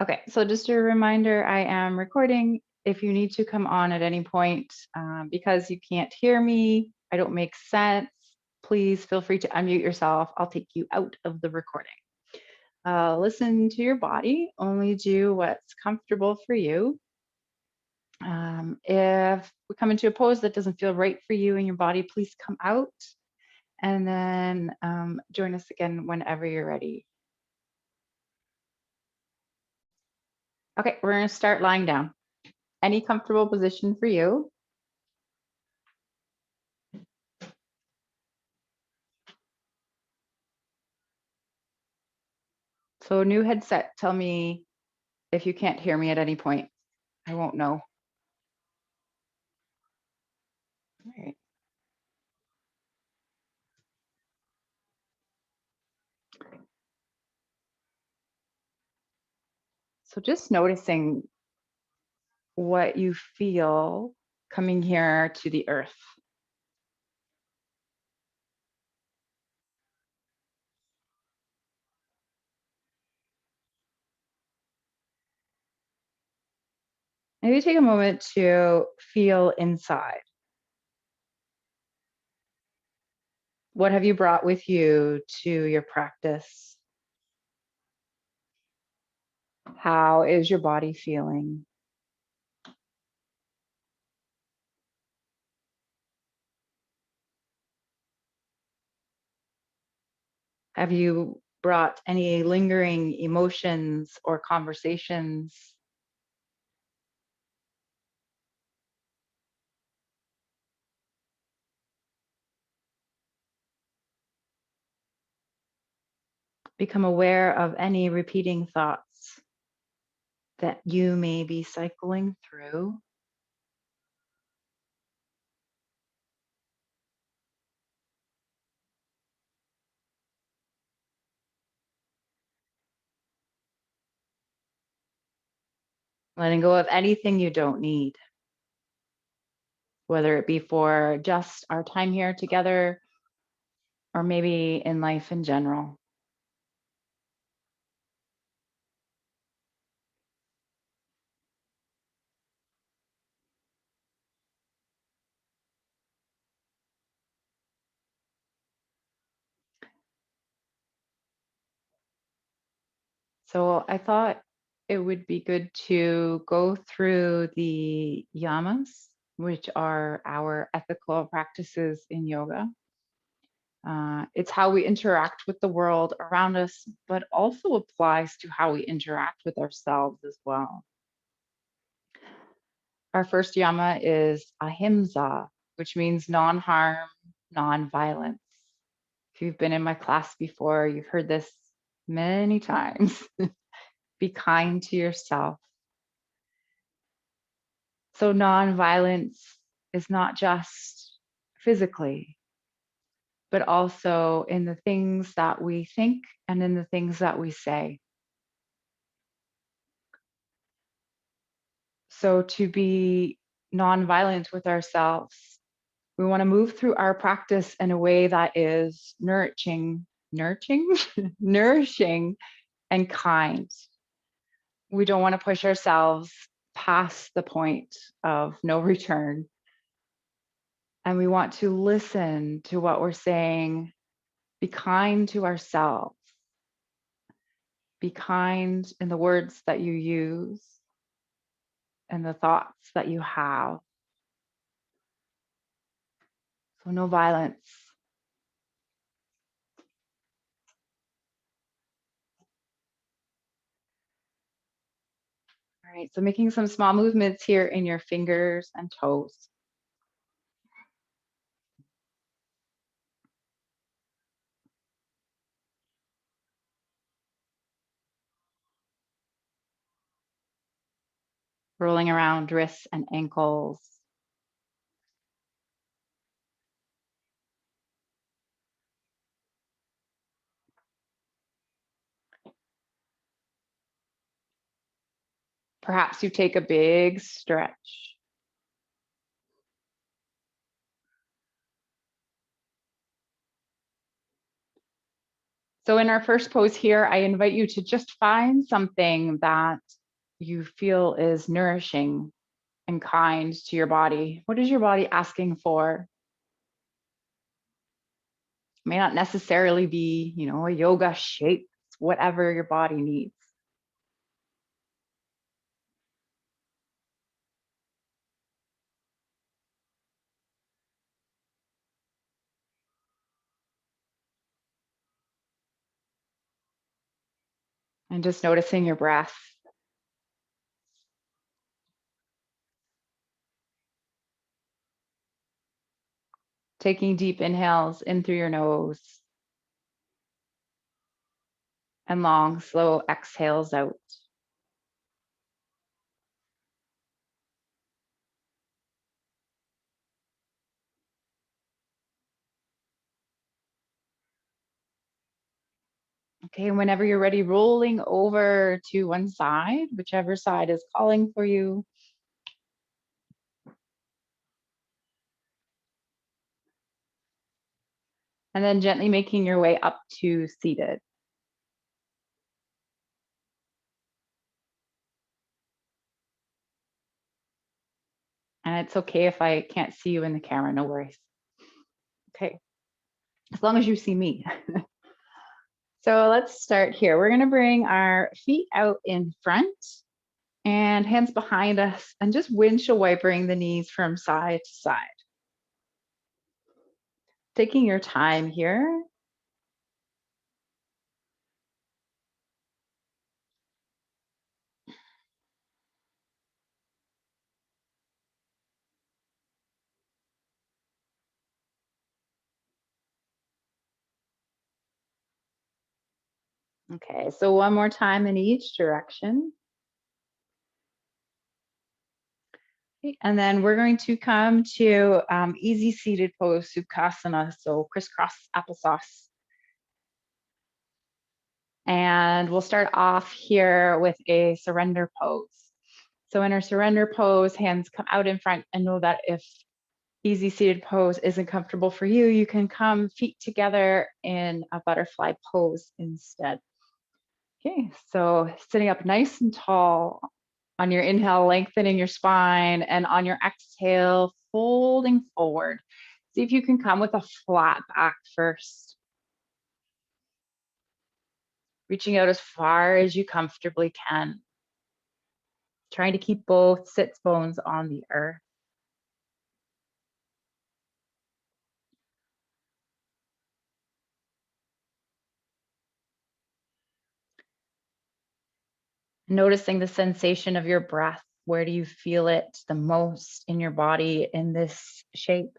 Okay, so just a reminder, I am recording. If you need to come on at any point because you can't hear me, I don't make sense, please feel free to unmute yourself. I'll take you out of the recording. Listen to your body, only do what's comfortable for you. If we come into a pose that doesn't feel right for you and your body, please come out and then join us again whenever you're ready. Okay, we're going to start lying down. Any comfortable position for you. So new headset, tell me if you can't hear me at any point. I won't know. All right. So just noticing what you feel coming here to the earth. Maybe take a moment to feel inside. What have you brought with you to your practice? How is your body feeling? Have you brought any lingering emotions or conversations? Become aware of any repeating thoughts that you may be cycling through. Letting go of anything you don't need, whether it be for just our time here together or maybe in life in general. So I thought it would be good to go through the yamas, which are our ethical practices in yoga. It's how we interact with the world around us, but also applies to how we interact with ourselves as well. Our first yama is Ahimsa, which means non-harm, non-violence. If you've been in my class before, you've heard this many times. Be kind to yourself. So non-violence is not just physically, but also in the things that we think and in the things that we say. So to be non-violent with ourselves, we want to move through our practice in a way that is nourishing, nourishing and kind. We don't want to push ourselves past the point of no return. And we want to listen to what we're saying, be kind to ourselves, be kind in the words that you use and the thoughts that you have. So no violence. All right, so making some small movements here in your fingers and toes. Rolling around wrists and ankles. Perhaps you take a big stretch. So in our first pose here, I invite you to just find something that you feel is nourishing and kind to your body. What is your body asking for? It may not necessarily be, a yoga shape, whatever your body needs. And just noticing your breath. Taking deep inhales in through your nose and long, slow exhales out. Okay, whenever you're ready, rolling over to one side, whichever side is calling for you. And then gently making your way up to seated. And it's okay if I can't see you in the camera, no worries. Okay, as long as you see me. So let's start here. We're gonna bring our feet out in front and hands behind us and just windshield wipering the knees from side to side. Taking your time here. Okay, so one more time in each direction. Okay, and then we're going to come to easy seated pose, Sukhasana, so crisscross applesauce. And we'll start off here with a surrender pose. So in our surrender pose, hands come out in front, and know that if easy seated pose isn't comfortable for you, you can come feet together in a butterfly pose instead. Okay, so sitting up nice and tall. On your inhale, lengthening your spine, and on your exhale, folding forward. See if you can come with a flat back first. Reaching out as far as you comfortably can. Trying to keep both sits bones on the earth. Noticing the sensation of your breath. Where do you feel it the most in your body in this shape?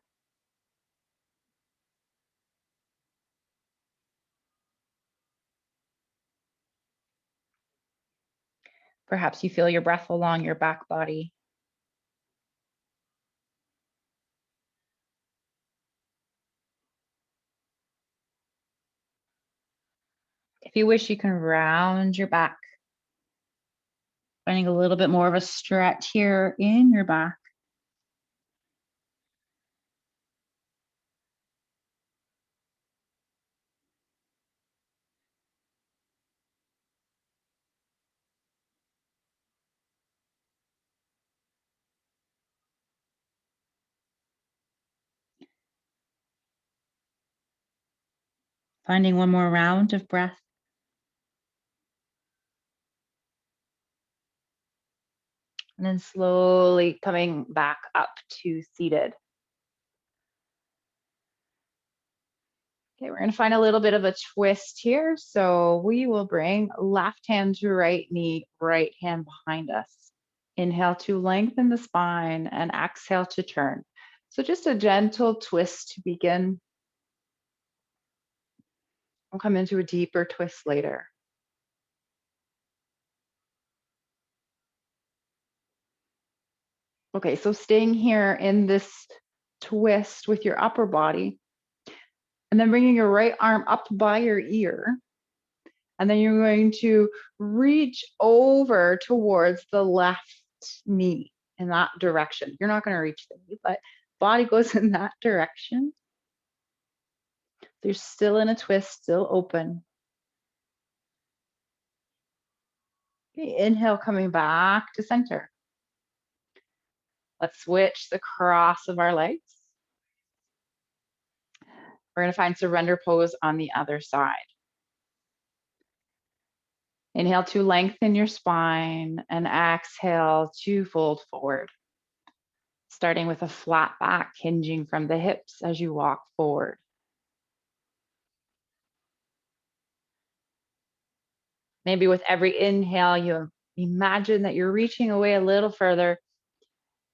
Perhaps you feel your breath along your back body. If you wish, you can round your back. Finding a little bit more of a stretch here in your back. Finding one more round of breath. And then slowly coming back up to seated. Okay, we're going to find a little bit of a twist here. So we will bring left hand to right knee, right hand behind us. Inhale to lengthen the spine and exhale to turn. So just a gentle twist to begin. We'll come into a deeper twist later. Okay, so staying here in this twist with your upper body, and then bringing your right arm up by your ear. And then you're going to reach over towards the left knee in that direction. You're not going to reach the knee, but body goes in that direction. So you're still in a twist, still open. Okay, inhale, coming back to center. Let's switch the cross of our legs. We're going to find surrender pose on the other side. Inhale to lengthen your spine and exhale to fold forward. Starting with a flat back, hinging from the hips as you walk forward. Maybe with every inhale, you imagine that you're reaching away a little further.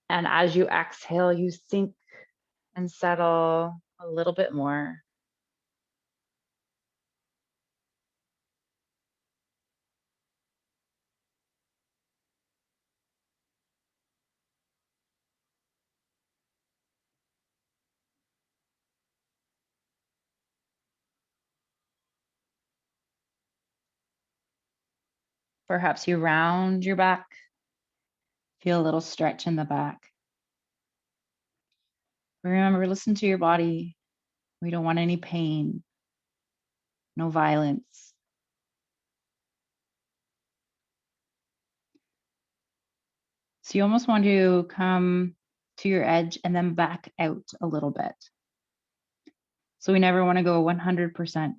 And as you exhale, you sink and settle a little bit more. Perhaps you round your back, feel a little stretch in the back. Remember, listen to your body. We don't want any pain, no violence. So you almost want to come to your edge and then back out a little bit. So we never want to go 100%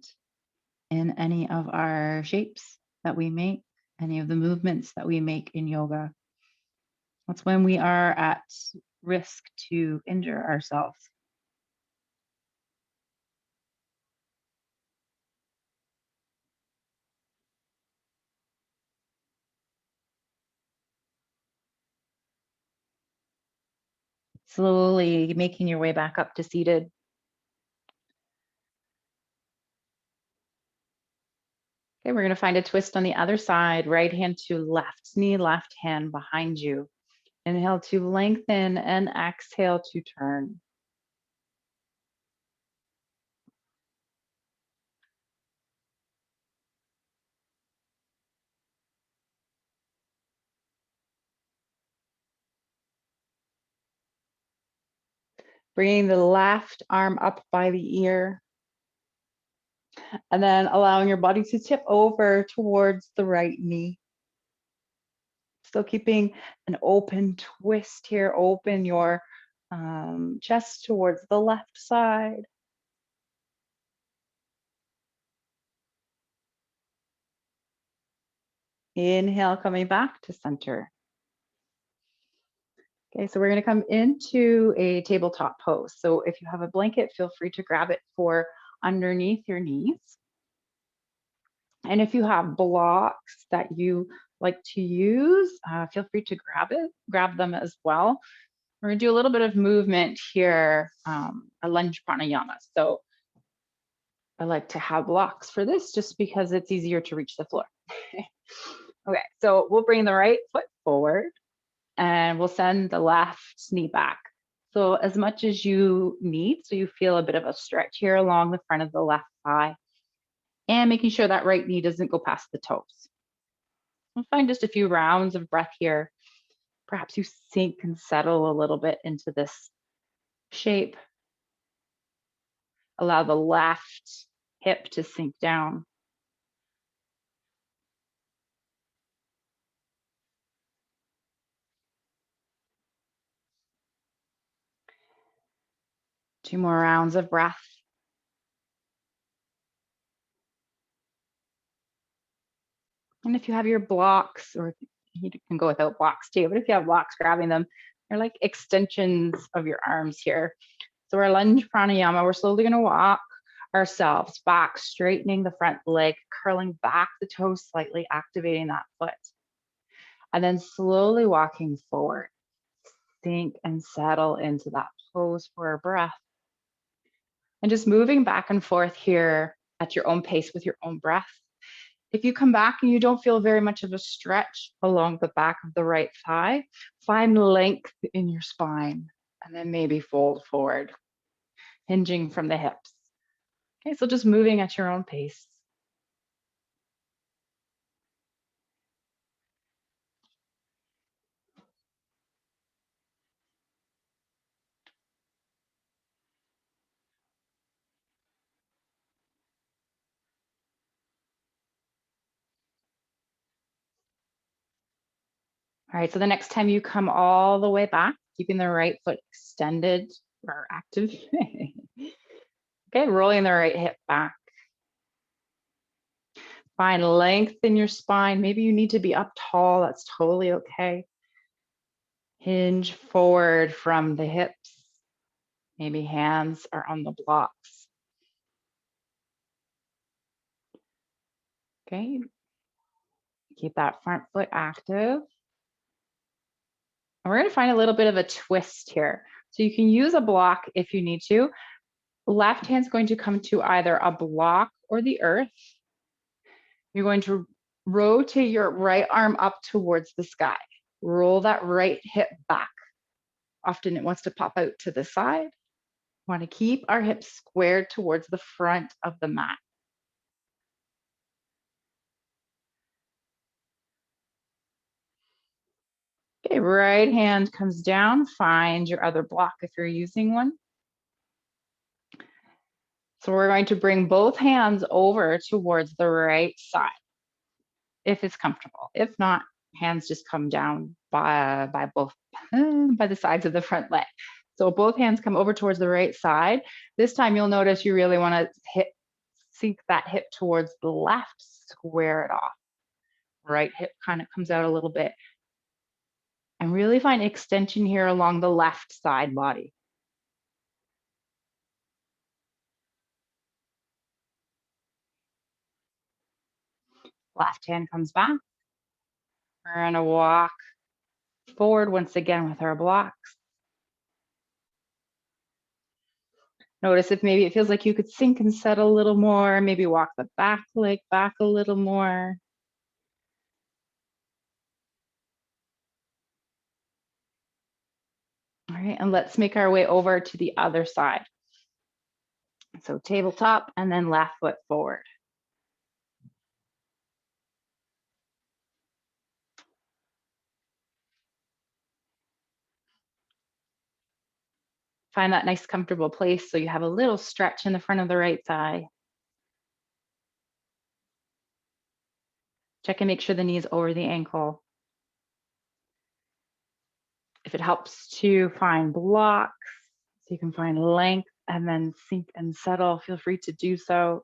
in any of our shapes that we make, any of the movements that we make in yoga. That's when we are at risk to injure ourselves. Slowly making your way back up to seated. Okay, we're going to find a twist on the other side. Right hand to left knee, left hand behind you. Inhale to lengthen and exhale to turn. Bringing the left arm up by the ear. And then allowing your body to tip over towards the right knee. Still keeping an open twist here. Open your chest towards the left side. Inhale, coming back to center. Okay, so we're going to come into a tabletop pose. So if you have a blanket, feel free to grab it for underneath your knees. And if you have blocks that you like to use, feel free to grab them as well. We're going to do a little bit of movement here, a Lunge Pranayama. So I like to have blocks for this just because it's easier to reach the floor. Okay, so we'll bring the right foot forward and we'll send the left knee back. So as much as you need, so you feel a bit of a stretch here along the front of the left thigh and making sure that right knee doesn't go past the toes. We'll find just a few rounds of breath here. Perhaps you sink and settle a little bit into this shape. Allow the left hip to sink down. Two more rounds of breath. And if you have your blocks, or you can go without blocks too, but if you have blocks, grabbing them, they're like extensions of your arms here. So our lunge pranayama, we're slowly going to walk ourselves back, straightening the front leg, curling back the toes slightly, activating that foot. And then slowly walking forward. Sink and settle into that pose for a breath. And just moving back and forth here at your own pace with your own breath. If you come back and you don't feel very much of a stretch along the back of the right thigh, find length in your spine and then maybe fold forward, hinging from the hips. Okay, so just moving at your own pace. All right, so the next time you come all the way back, keeping the right foot extended or active. Okay, rolling the right hip back. Find length in your spine. Maybe you need to be up tall. That's totally okay. Hinge forward from the hips. Maybe hands are on the blocks. Okay. Keep that front foot active. And we're going to find a little bit of a twist here. So you can use a block if you need to. Left hand's going to come to either a block or the earth. You're going to rotate your right arm up towards the sky. Roll that right hip back. Often it wants to pop out to the side. We want to keep our hips squared towards the front of the mat. Okay, right hand comes down. Find your other block if you're using one. So we're going to bring both hands over towards the right side, if it's comfortable. If not, hands just come down by the sides of the front leg. So both hands come over towards the right side. This time you'll notice you really want to sink that hip towards the left, square it off. Right hip kind of comes out a little bit. And really find extension here along the left side body. Left hand comes back. We're gonna walk forward once again with our blocks. Notice if maybe it feels like you could sink and settle a little more, maybe walk the back leg back a little more. All right, and let's make our way over to the other side. So tabletop and then left foot forward. Find that nice comfortable place so you have a little stretch in the front of the right thigh. Check and make sure the knee is over the ankle. If it helps to find blocks, so you can find length and then sink and settle, feel free to do so.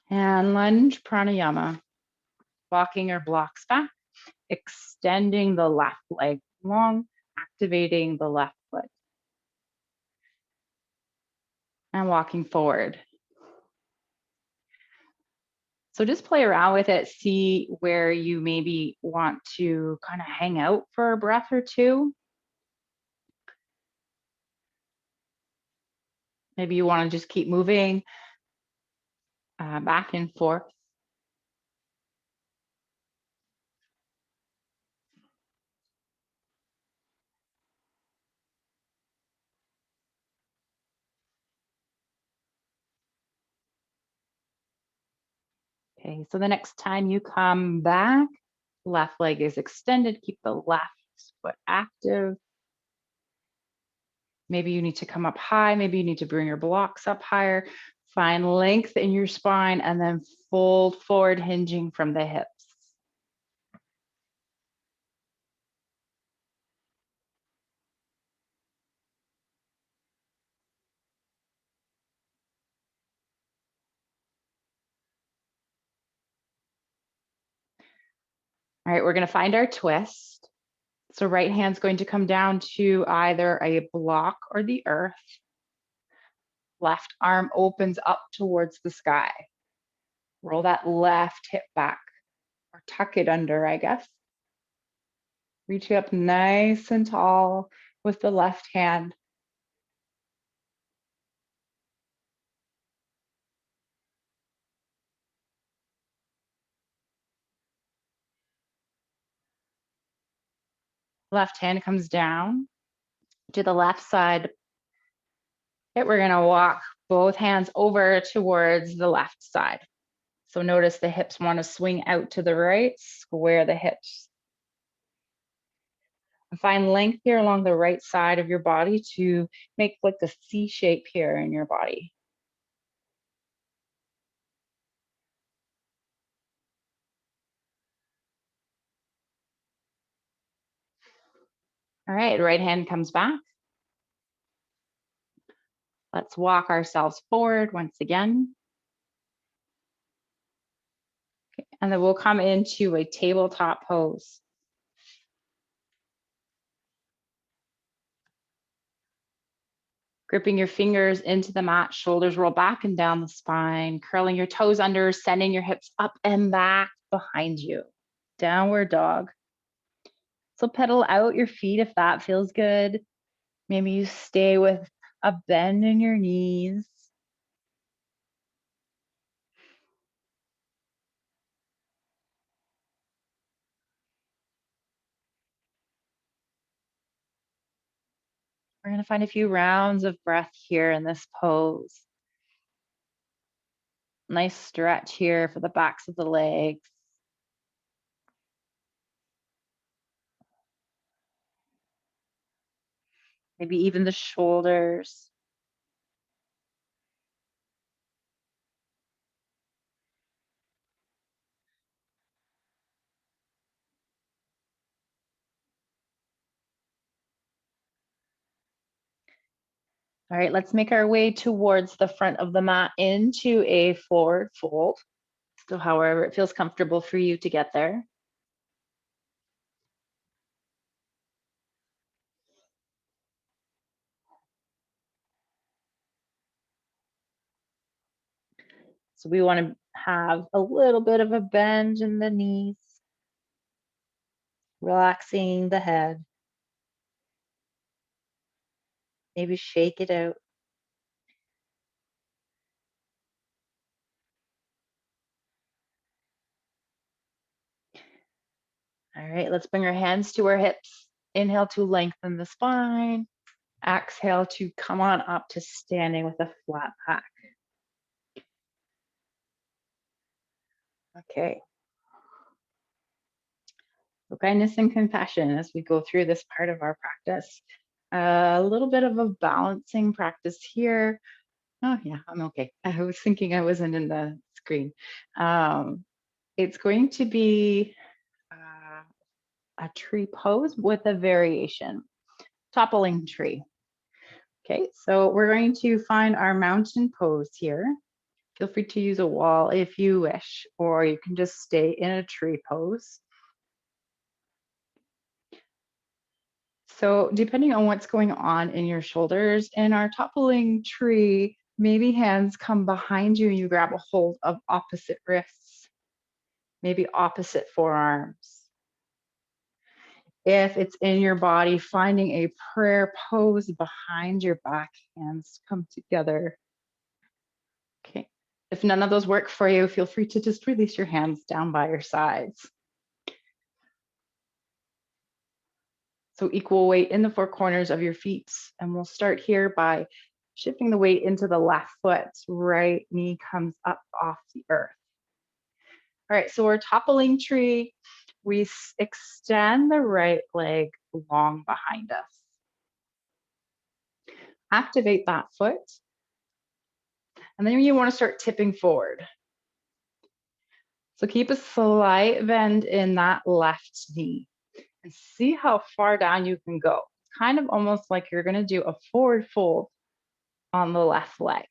And Lunge Pranayama, walking your blocks back, extending the left leg long, activating the left foot. And walking forward. So just play around with it, see where you maybe want to kind of hang out for a breath or two. Maybe you want to just keep moving back and forth. Okay, so the next time you come back, left leg is extended, keep the left foot active. Maybe you need to come up high, maybe you need to bring your blocks up higher. Find length in your spine and then fold forward, hinging from the hips. All right, we're going to find our twist. So right hand's going to come down to either a block or the earth. Left arm opens up towards the sky. Roll that left hip back or tuck it under, I guess. Reach up nice and tall with the left hand. Left hand comes down to the left side. Okay, we're gonna walk both hands over towards the left side. So notice the hips wanna swing out to the right, square the hips. Find length here along the right side of your body to make like the C shape here in your body. All right, right hand comes back. Let's walk ourselves forward once again. Okay, and then we'll come into a tabletop pose. Gripping your fingers into the mat, shoulders roll back and down the spine, curling your toes under, sending your hips up and back behind you. Downward dog. So pedal out your feet if that feels good. Maybe you stay with a bend in your knees. We're going to find a few rounds of breath here in this pose. Nice stretch here for the backs of the legs. Maybe even the shoulders. All right, let's make our way towards the front of the mat into a forward fold. So however it feels comfortable for you to get there. So we want to have a little bit of a bend in the knees, relaxing the head. Maybe shake it out. All right, let's bring our hands to our hips. Inhale to lengthen the spine. Exhale to come on up to standing with a flat back. Okay. So kindness and compassion as we go through this part of our practice. A little bit of a balancing practice here. Oh yeah, I'm okay. I was thinking I wasn't in the screen. It's going to be a tree pose with a variation, toppling tree. Okay, so we're going to find our mountain pose here. Feel free to use a wall if you wish, or you can just stay in a tree pose. So depending on what's going on in your shoulders, in our toppling tree, maybe hands come behind you and you grab a hold of opposite wrists, maybe opposite forearms. If it's in your body, finding a prayer pose behind your back, hands come together. Okay. If none of those work for you, feel free to just release your hands down by your sides. So equal weight in the four corners of your feet. And we'll start here by shifting the weight into the left foot. Right knee comes up off the earth. All right, so we're toppling tree. We extend the right leg long behind us. Activate that foot. And then you want to start tipping forward. So keep a slight bend in that left knee and see how far down you can go. Kind of almost like you're going to do a forward fold on the left leg.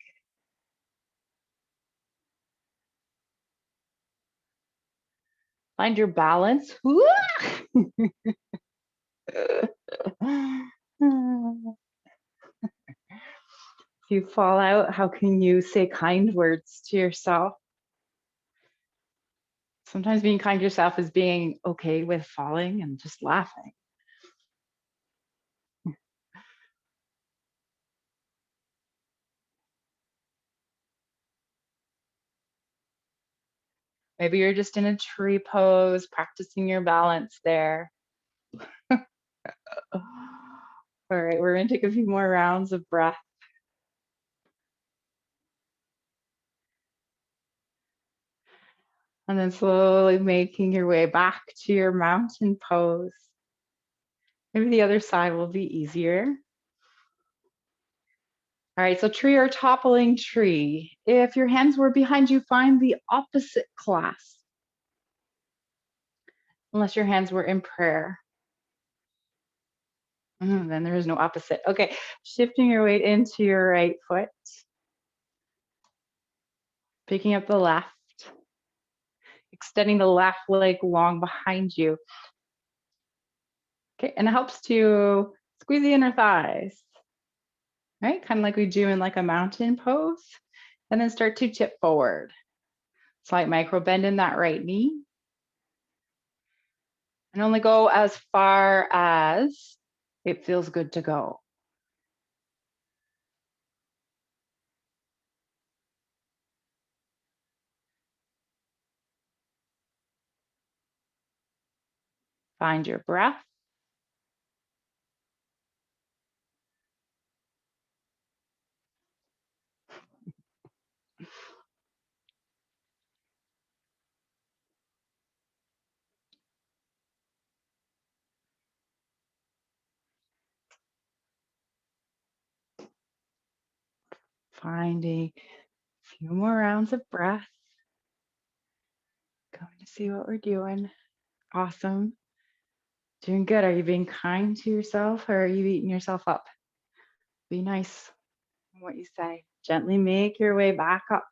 Find your balance. If you fall out, how can you say kind words to yourself? Sometimes being kind to yourself is being okay with falling and just laughing. Maybe you're just in a tree pose, practicing your balance there. All right, we're going to take a few more rounds of breath. And then slowly making your way back to your mountain pose. Maybe the other side will be easier. All right, so tree or toppling tree. If your hands were behind you, find the opposite clasp. Unless your hands were in prayer. Then there is no opposite. Okay, shifting your weight into your right foot. Picking up the left. Extending the left leg long behind you. Okay, and it helps to squeeze the inner thighs. Right, kind of like we do in like a mountain pose. And then start to tip forward. Slight micro bend in that right knee. And only go as far as it feels good to go. Find your breath. Finding a few more rounds of breath. Going to see what we're doing. Awesome. Doing good. Are you being kind to yourself or are you beating yourself up? Be nice in what you say. Gently make your way back up.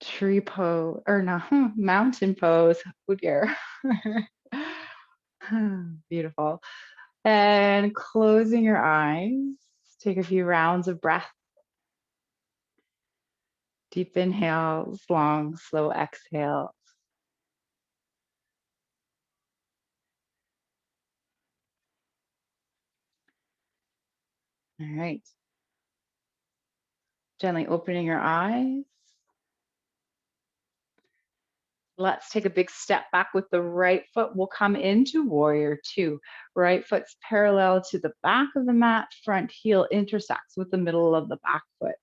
Tree pose, or no, mountain pose. Oh dear. Beautiful. And closing your eyes, take a few rounds of breath. Deep inhales, long, slow exhales. All right. Gently opening your eyes. Let's take a big step back with the right foot. We'll come into warrior two. Right foot's parallel to the back of the mat. Front heel intersects with the middle of the back foot.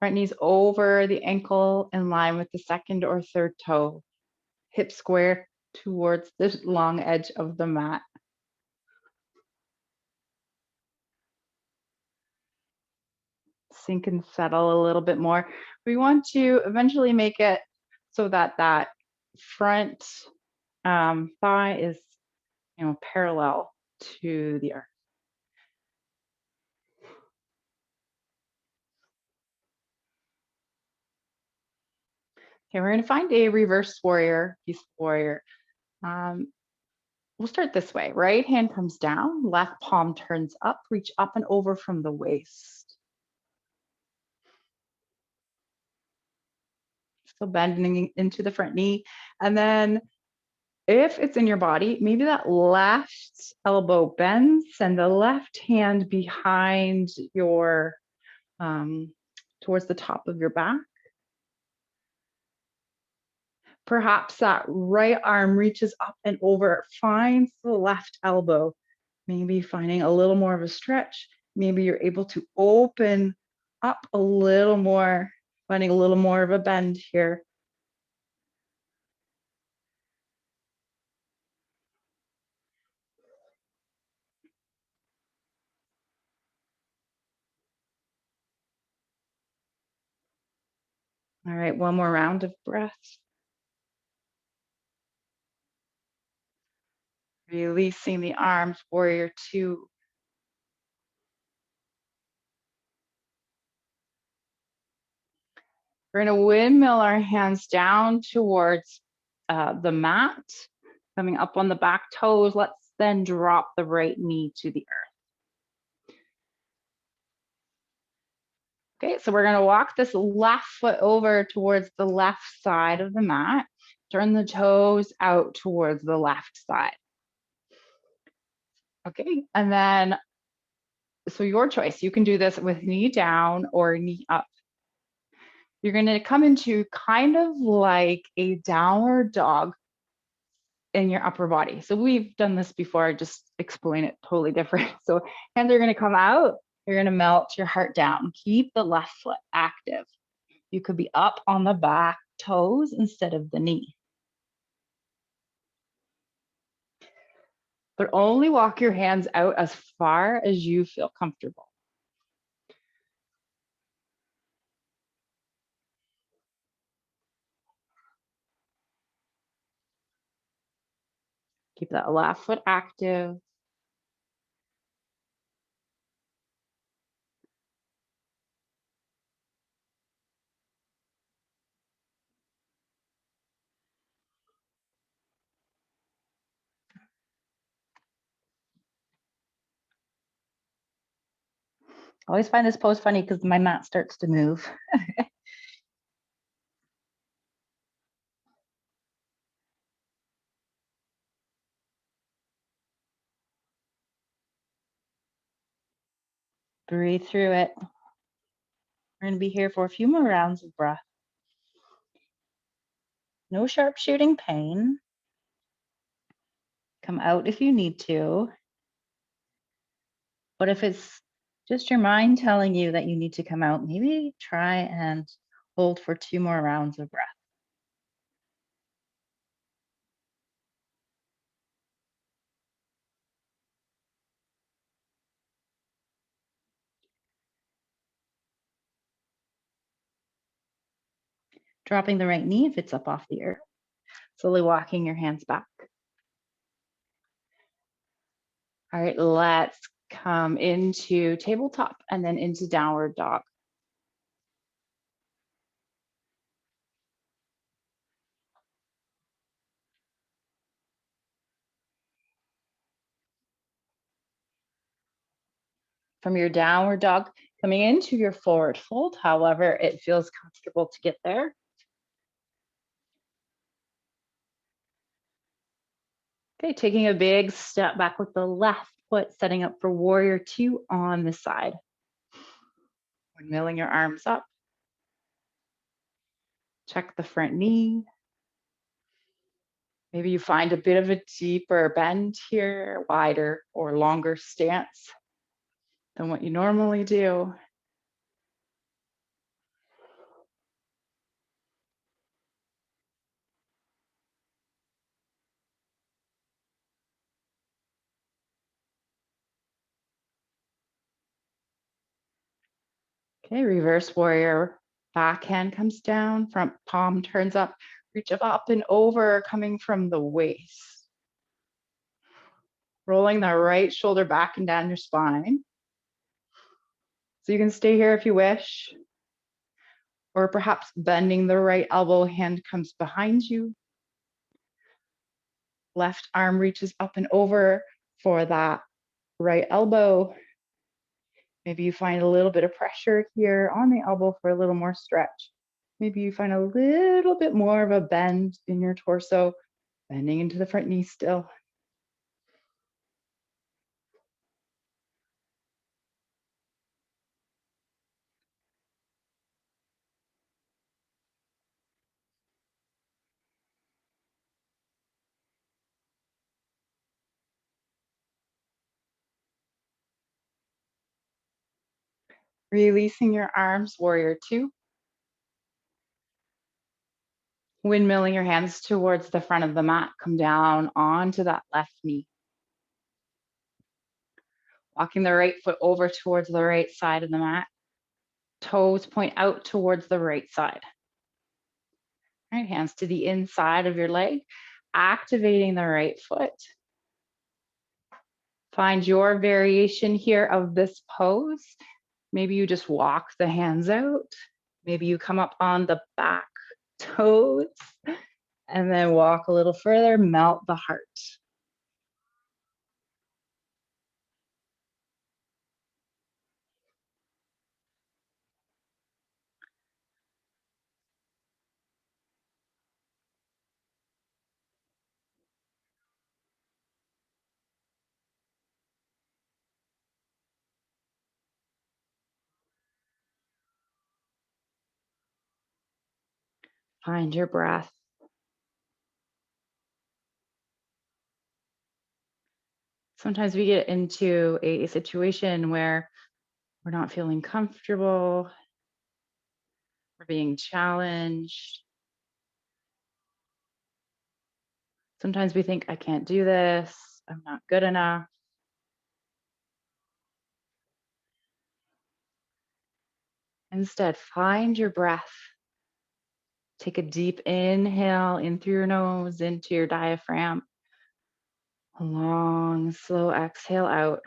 Front knees over the ankle in line with the second or third toe. Hip square towards the long edge of the mat. Sink and settle a little bit more. We want to eventually make it so that that front thigh is, parallel to the earth. Okay, we're going to find a reverse warrior, peaceful warrior. We'll start this way. Right hand comes down, left palm turns up, reach up and over from the waist. So bending into the front knee. And then if it's in your body, maybe that left elbow bends and the left hand behind your, towards the top of your back. Perhaps that right arm reaches up and over, finds the left elbow, maybe finding a little more of a stretch. Maybe you're able to open up a little more, finding a little more of a bend here. All right, one more round of breath. Releasing the arms, warrior two. We're going to windmill our hands down towards the mat, coming up on the back toes. Let's then drop the right knee to the earth. Okay, so we're going to walk this left foot over towards the left side of the mat. Turn the toes out towards the left side. Okay, and then, so your choice. You can do this with knee down or knee up. You're going to come into kind of like a downward dog in your upper body. So we've done this before, I just explain it totally different. So hands are going to come out, you're going to melt your heart down. Keep the left foot active. You could be up on the back toes instead of the knee. but only walk your hands out as far as you feel comfortable. Keep that left foot active. I always find this pose funny because my mat starts to move. Breathe through it. We're going to be here for a few more rounds of breath. No sharp shooting pain. Come out if you need to. But if it's just your mind telling you that you need to come out, maybe try and hold for 2 more rounds of breath. Dropping the right knee if it's up off the earth. Slowly walking your hands back. All right, let's come into tabletop and then into downward dog. From your downward dog, coming into your forward fold, however it feels comfortable to get there. Okay, taking a big step back with the left foot, setting up for warrior 2 on the side. Windmilling your arms up. Check the front knee. Maybe you find a bit of a deeper bend here, wider or longer stance than what you normally do. Okay, reverse warrior. Back hand comes down, front palm turns up, reach up and over, coming from the waist. Rolling the right shoulder back and down your spine. So you can stay here if you wish, or perhaps bending the right elbow, hand comes behind you. Left arm reaches up and over for that right elbow. Maybe you find a little bit of pressure here on the elbow for a little more stretch. Maybe you find a little bit more of a bend in your torso, bending into the front knee still. Releasing your arms, warrior 2. Windmilling your hands towards the front of the mat, come down onto that left knee. Walking the right foot over towards the right side of the mat. Toes point out towards the right side. Right, hands to the inside of your leg, activating the right foot. Find your variation here of this pose. Maybe you just walk the hands out. Maybe you come up on the back toes and then walk a little further, melt the heart. Find your breath. Sometimes we get into a situation where we're not feeling comfortable, we're being challenged. Sometimes we think, I can't do this, I'm not good enough. Instead, find your breath. Take a deep inhale in through your nose, into your diaphragm. A long, slow exhale out.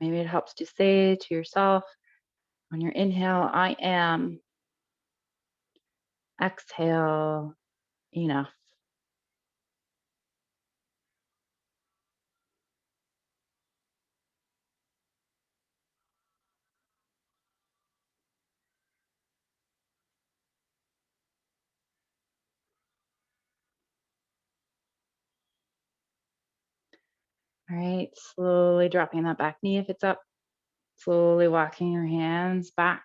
Maybe it helps to say to yourself on your inhale, I am. Exhale, enough. All right, slowly dropping that back knee if it's up. Slowly walking your hands back.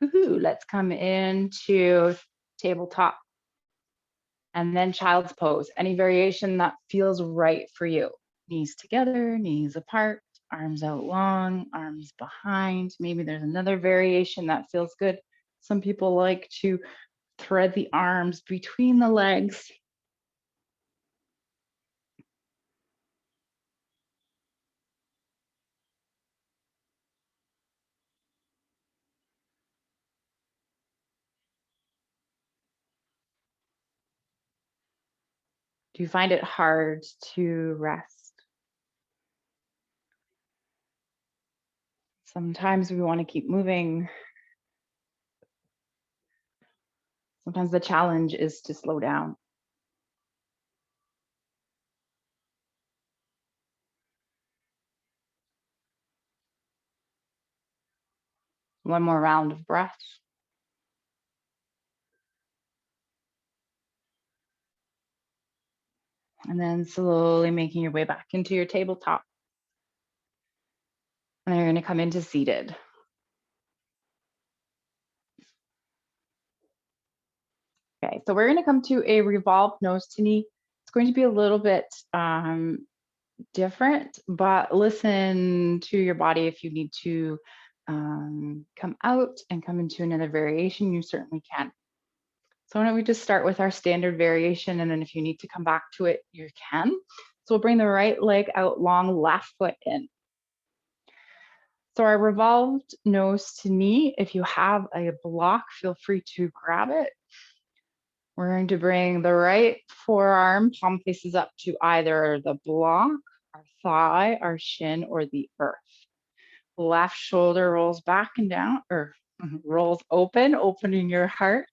Woohoo, let's come into tabletop and then child's pose. Any variation that feels right for you. Knees together, knees apart, arms out long, arms behind. Maybe there's another variation that feels good. Some people like to thread the arms between the legs. Do you find it hard to rest? Sometimes we want to keep moving. Sometimes the challenge is to slow down. One more round of breath. And then slowly making your way back into your tabletop. And you're going to come into seated. Okay, so we're going to come to a revolved nose to knee. It's going to be a little bit different, but listen to your body. If you need to come out and come into another variation, you certainly can. So why don't we just start with our standard variation, and then if you need to come back to it, you can. So we'll bring the right leg out long, left foot in. So our revolved nose to knee, if you have a block, feel free to grab it. We're going to bring the right forearm, palm faces up to either the block, our thigh, our shin, or the earth. Left shoulder rolls back and down, or rolls open, opening your heart.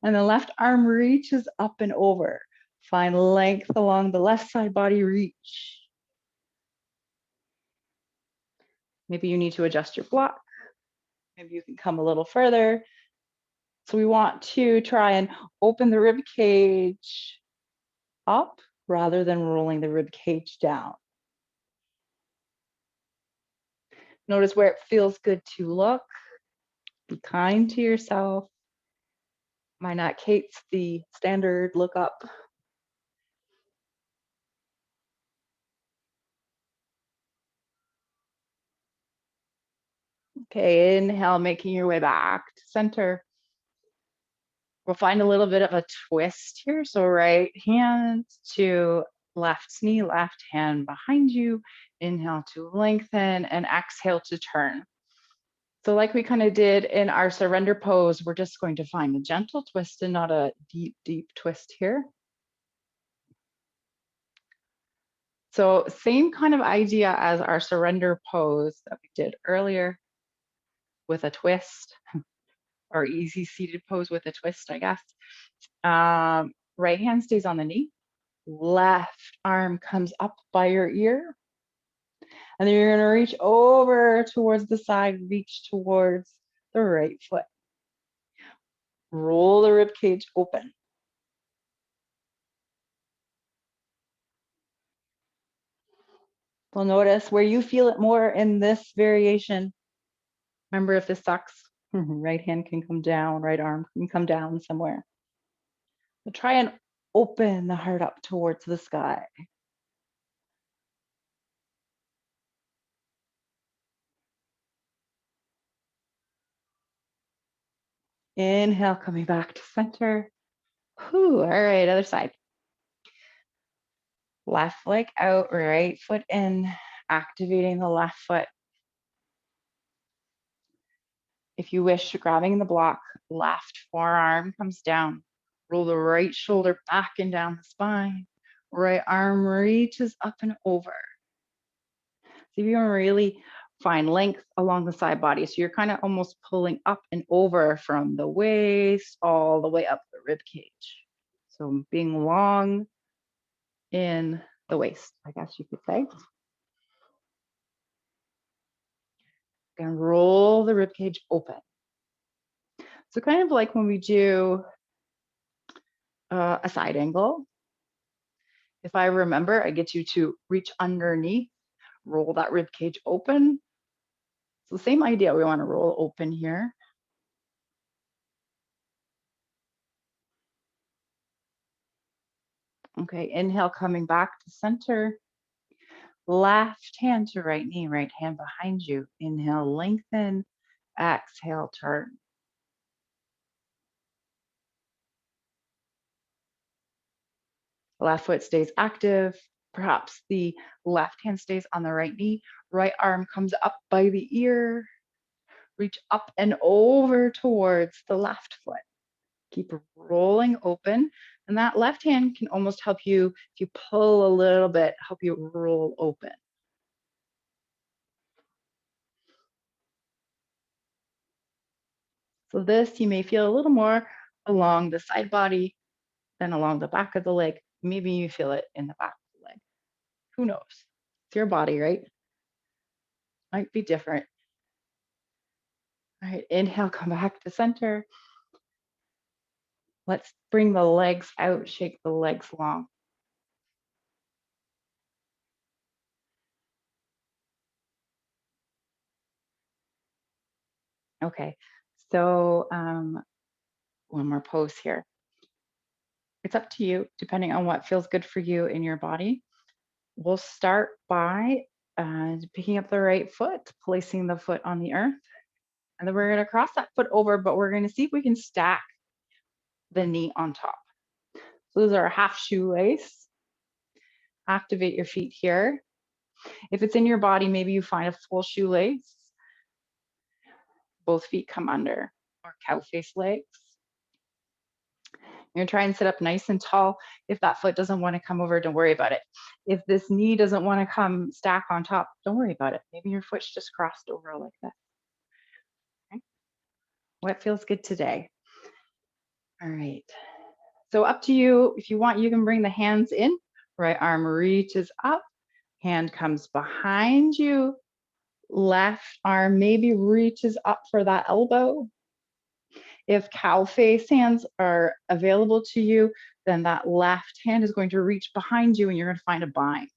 And the left arm reaches up and over. Find length along the left side body reach. Maybe you need to adjust your block. Maybe you can come a little further. So we want to try and open the rib cage up rather than rolling the rib cage down. Notice where it feels good to look. Be kind to yourself. Might not Kate's the standard look up. Okay, inhale, making your way back to center. We'll find a little bit of a twist here. So right hand to left knee, left hand behind you. Inhale to lengthen and exhale to turn. So like we kind of did in our surrender pose, we're just going to find a gentle twist and not a deep, deep twist here. So same kind of idea as our surrender pose that we did earlier with a twist, or easy seated pose with a twist, I guess. Right hand stays on the knee. Left arm comes up by your ear. And then you're going to reach over towards the side, reach towards the right foot. Roll the rib cage open. Well, notice where you feel it more in this variation. Remember, if this sucks, right hand can come down, right arm can come down somewhere. So try and open the heart up towards the sky. Inhale, coming back to center. Whew, all right, other side. Left leg out, right foot in, activating the left foot. If you wish, grabbing the block, left forearm comes down. Roll the right shoulder back and down the spine. Right arm reaches up and over. See if you can really find length along the side body. So you're kind of almost pulling up and over from the waist all the way up the rib cage. So being long in the waist, I guess you could say. And roll the rib cage open. So kind of like when we do a side angle. If I remember, I get you to reach underneath, roll that rib cage open. So the same idea, we want to roll open here. Okay, inhale, coming back to center. Left hand to right knee, right hand behind you. Inhale, lengthen. Exhale, turn. Left foot stays active. Perhaps the left hand stays on the right knee. Right arm comes up by the ear. Reach up and over towards the left foot. Keep rolling open. And that left hand can almost help you, if you pull a little bit, help you roll open. So this, you may feel a little more along the side body than along the back of the leg. Maybe you feel it in the back of the leg. Who knows? It's your body, right? Might be different. All right, inhale, come back to center. Let's bring the legs out, shake the legs long. Okay, so one more pose here. It's up to you, depending on what feels good for you in your body. We'll start by picking up the right foot, placing the foot on the earth. And then we're going to cross that foot over, but we're going to see if we can stack the knee on top. So those are a half shoelace. Activate your feet here. If it's in your body, maybe you find a full shoelace. Both feet come under, or cow face legs. You're gonna try and sit up nice and tall. If that foot doesn't want to come over, don't worry about it. If this knee doesn't want to come stack on top, don't worry about it. Maybe your foot's just crossed over like that. Okay. What feels good today? All right. So up to you. If you want, you can bring the hands in. Right arm reaches up, hand comes behind you. Left arm maybe reaches up for that elbow. If cow face hands are available to you, then that left hand is going to reach behind you and you're going to find a bind.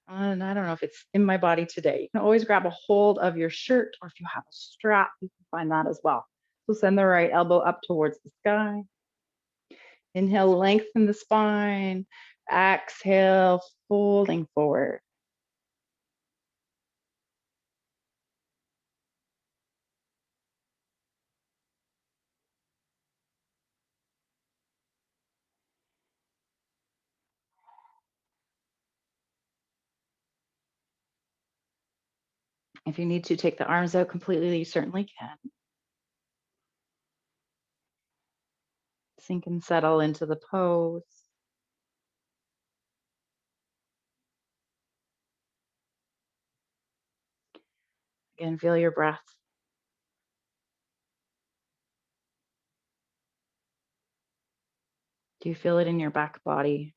And I don't know if it's in my body today. You can always grab a hold of your shirt, or if you have a strap, you can find that as well. So send the right elbow up towards the sky. Inhale, lengthen the spine. Exhale, folding forward. If you need to take the arms out completely, you certainly can. Sink and settle into the pose. Again, feel your breath. Do you feel it in your back body?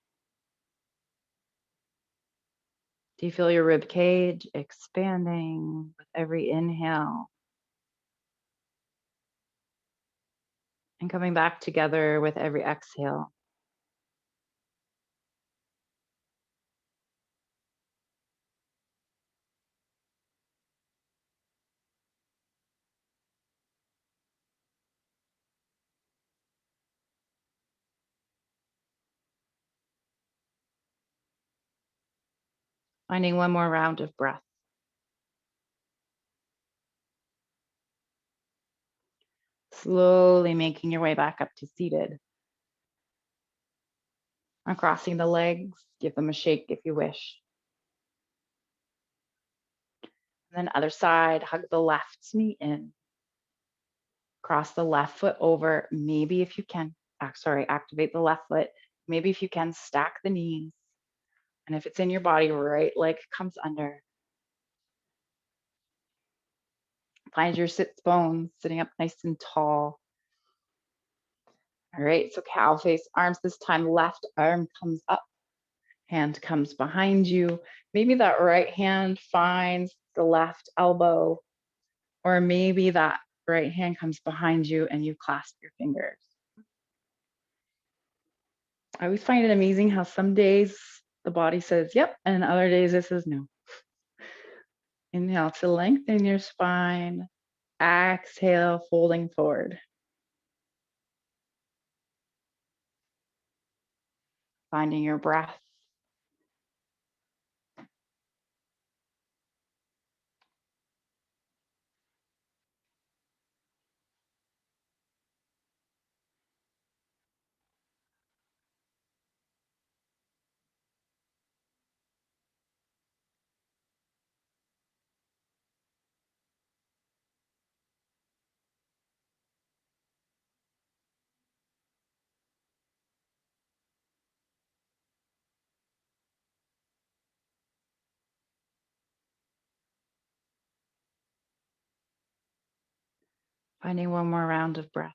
Do you feel your rib cage expanding with every inhale and coming back together with every exhale? Finding one more round of breath. Slowly making your way back up to seated. Uncrossing the legs, give them a shake if you wish. And then other side, hug the left knee in. Cross the left foot over. Maybe if you can, activate the left foot. Maybe if you can, stack the knees. And if it's in your body, right leg comes under. Find your sits bones, sitting up nice and tall. All right, so cow face arms this time. Left arm comes up, hand comes behind you. Maybe that right hand finds the left elbow, or maybe that right hand comes behind you and you clasp your fingers. I always find it amazing how some days the body says, yep, and other days it says no. Inhale to lengthen your spine. Exhale, folding forward. Finding your breath. Finding one more round of breath.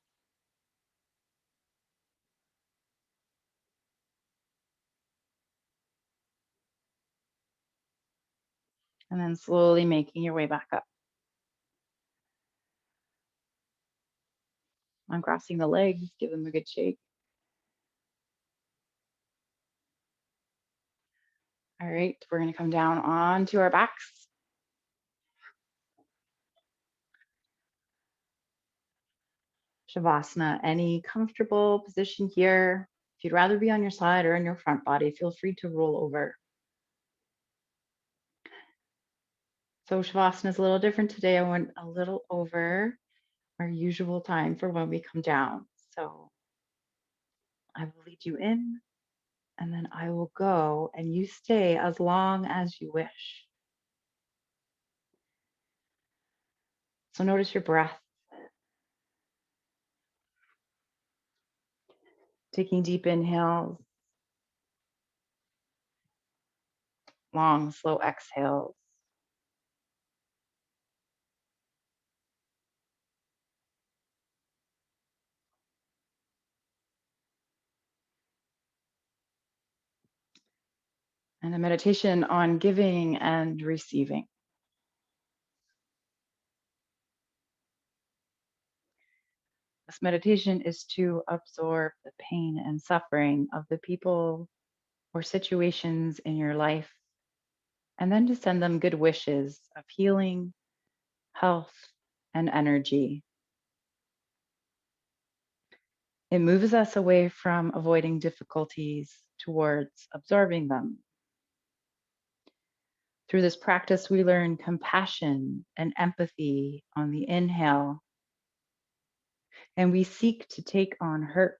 And then slowly making your way back up. Uncrossing the legs, give them a good shake. All right, we're going to come down onto our backs. Shavasana, any comfortable position here. If you'd rather be on your side or in your front body, feel free to roll over. So Shavasana is a little different today. I went a little over our usual time for when we come down. So I will lead you in and then I will go and you stay as long as you wish. So notice your breath. Taking deep inhales, long, slow exhales. And a meditation on giving and receiving. This meditation is to absorb the pain and suffering of the people or situations in your life, and then to send them good wishes of healing, health, and energy. It moves us away from avoiding difficulties towards absorbing them. Through this practice, we learn compassion and empathy on the inhale, and we seek to take on hurt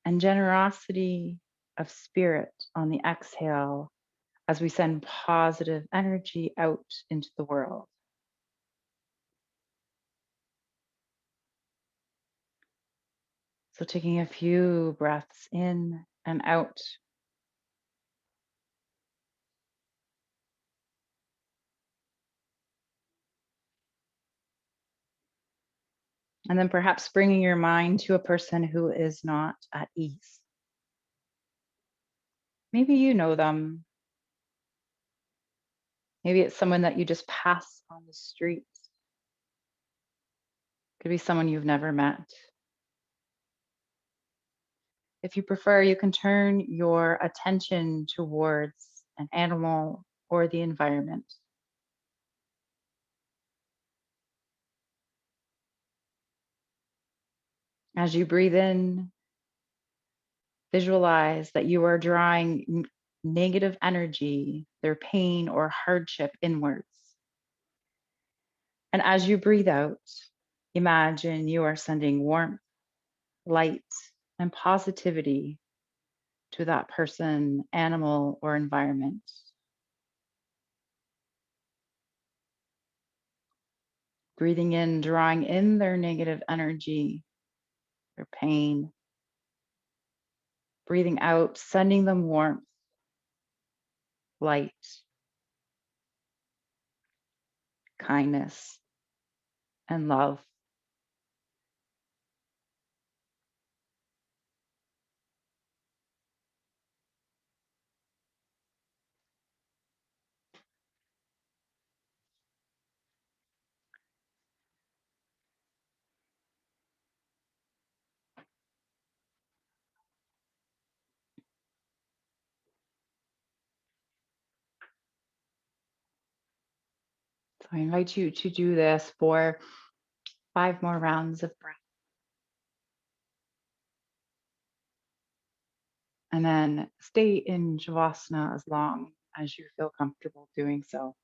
and generosity of spirit on the exhale as we send positive energy out into the world. So taking a few breaths in and out. And then perhaps bringing your mind to a person who is not at ease. Maybe you know them. Maybe it's someone that you just pass on the street. Could be someone you've never met. If you prefer, you can turn your attention towards an animal or the environment. As you breathe in, visualize that you are drawing negative energy, their pain or hardship inwards. And as you breathe out, imagine you are sending warmth, light, and positivity to that person, animal, or environment. Breathing in, drawing in their negative energy, their pain. Breathing out, sending them warmth, light, kindness, and love. So I invite you to do this for 5 more rounds of breath. And then stay in Shavasana as long as you feel comfortable doing so.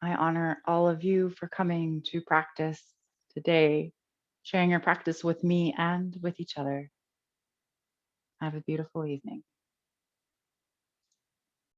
I honor all of you for coming to practice today, sharing your practice with me and with each other. Have a beautiful evening.